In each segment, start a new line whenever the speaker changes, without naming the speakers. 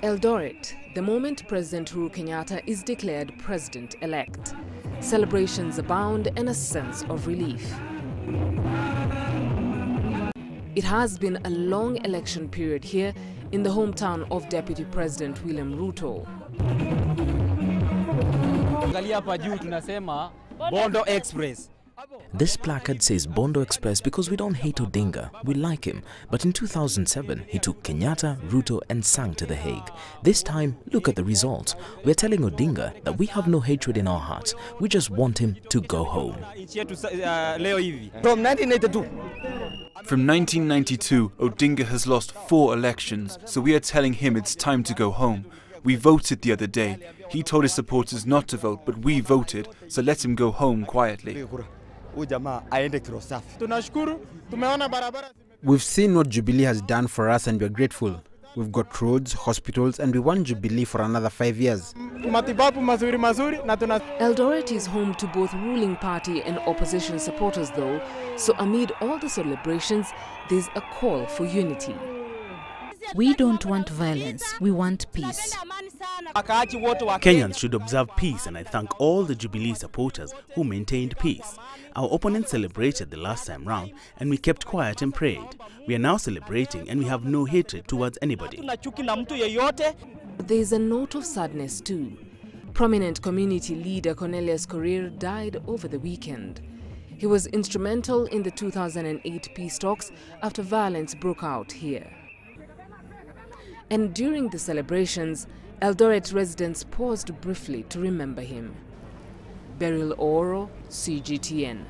Eldoret, the moment President Uhuru Kenyatta is declared president-elect. Celebrations abound and a sense of relief. It has been a long election period here in the hometown of Deputy President William Ruto.
Bondo Express.
This placard says Bondo Express because we don't hate Odinga, we like him. But in 2007, he took Kenyatta, Ruto and Sang to The Hague. This time, look at the results. We're telling Odinga that we have no hatred in our hearts. We just want him to go home.
From 1982.
From 1992, Odinga has lost 4 elections, so we are telling him it's time to go home. We voted the other day. He told his supporters not to vote, but we voted, so let him go home quietly.
We've seen what Jubilee has done for us and we're grateful. We've got roads, hospitals, and we want Jubilee for another 5 years.
Eldoret is home to both ruling party and opposition supporters though, so amid all the celebrations, there's a call for unity.
We don't want violence, we want peace.
Kenyans should observe peace, and I thank all the Jubilee supporters who maintained peace. Our opponents celebrated the last time round and we kept quiet and prayed. We are now celebrating and we have no hatred towards anybody.
There's a note of sadness too. Prominent community leader Cornelius Korir died over the weekend. He was instrumental in the 2008 peace talks after violence broke out here. And during the celebrations, Eldoret residents paused briefly to remember him. Beryl, Ooro, CGTN.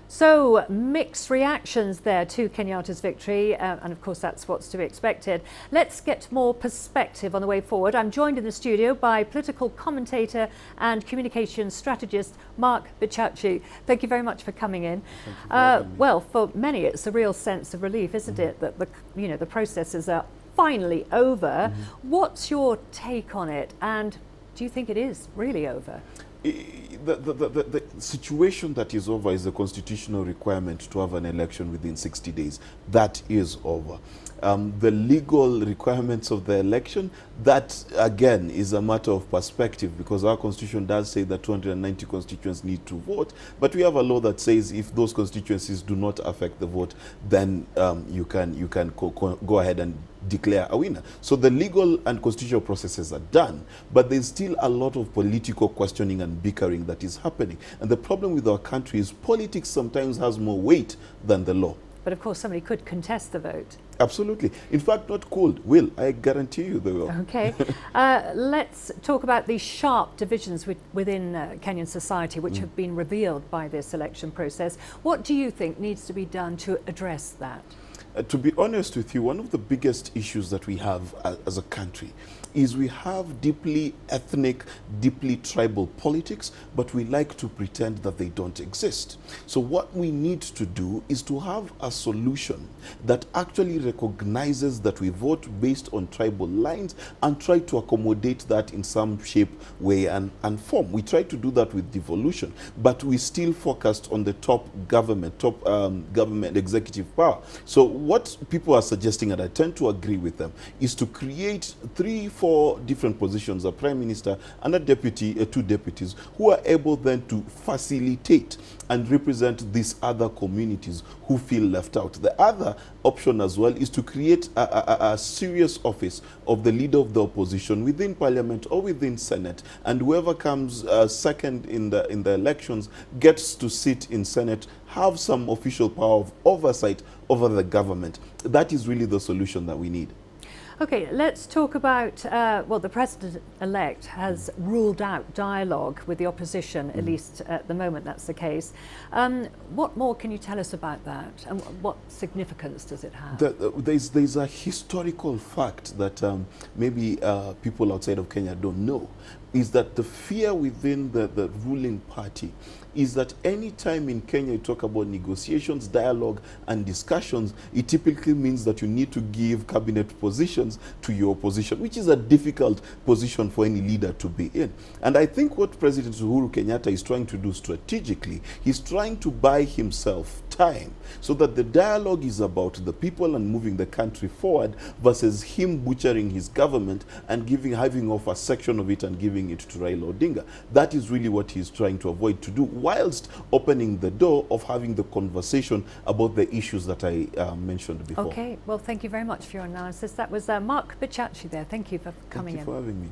So, mixed reactions there to Kenyatta's victory, and of course that's what's to be expected. Let's get more perspective on the way forward. I'm joined in the studio by political commentator and communications strategist Mark Bichachi. Thank you very much for coming in. Well, for many it's a real sense of relief, isn't it, that the processes are finally over. What's your take on it, and do you think it is really over?
The situation that is over is the constitutional requirement to have an election within 60 days. That is over. The legal requirements of the election, that again is a matter of perspective, because our constitution does say that 290 constituents need to vote, but we have a law that says if those constituencies do not affect the vote, then you can go ahead and declare a winner. So the legal and constitutional processes are done, but there's still a lot of political questioning and bickering that is happening. And the problem with our country is politics sometimes has more weight than the law.
But of course somebody could contest the vote.
Absolutely. In fact, not cold. Will, I guarantee you they will.
Okay. Let's talk about the sharp divisions within Kenyan society which have been revealed by this election process. What do you think needs to be done to address that?
To be honest with you, one of the biggest issues that we have as a country is we have deeply ethnic, deeply tribal politics, but we like to pretend that they don't exist. So what we need to do is to have a solution that actually recognizes that we vote based on tribal lines and try to accommodate that in some shape, way and form. We try to do that with devolution, but we still focused on the top government executive power. So what people are suggesting, and I tend to agree with them, is to create 3-4 different positions, a prime minister and a deputy, 2 deputies, who are able then to facilitate and represent these other communities who feel left out. The other option as well is to create a serious office of the leader of the opposition within parliament or within senate, and whoever comes second in the elections gets to sit in senate, have some official power of oversight over the government. That is really the solution that we need.
Okay, let's talk about, well, the President-elect has ruled out dialogue with the opposition, at least at the moment that's the case. What more can you tell us about that, and what significance does it have?
There's a historical fact that maybe people outside of Kenya don't know. is that the fear within the ruling party is that any time in Kenya you talk about negotiations, dialogue and discussions, it typically means that you need to give cabinet positions to your opposition, which is a difficult position for any leader to be in. And I think what President Uhuru Kenyatta is trying to do strategically, he's trying to buy himself time so that the dialogue is about the people and moving the country forward versus him butchering his government and having off a section of it and giving it to Raila Odinga. That is really what he's trying to avoid to do, whilst opening the door of having the conversation about the issues that I mentioned before.
Okay, well, thank you very much for your analysis. That was Mark Bichachi there. Thank you for coming in.
Thank you for having me.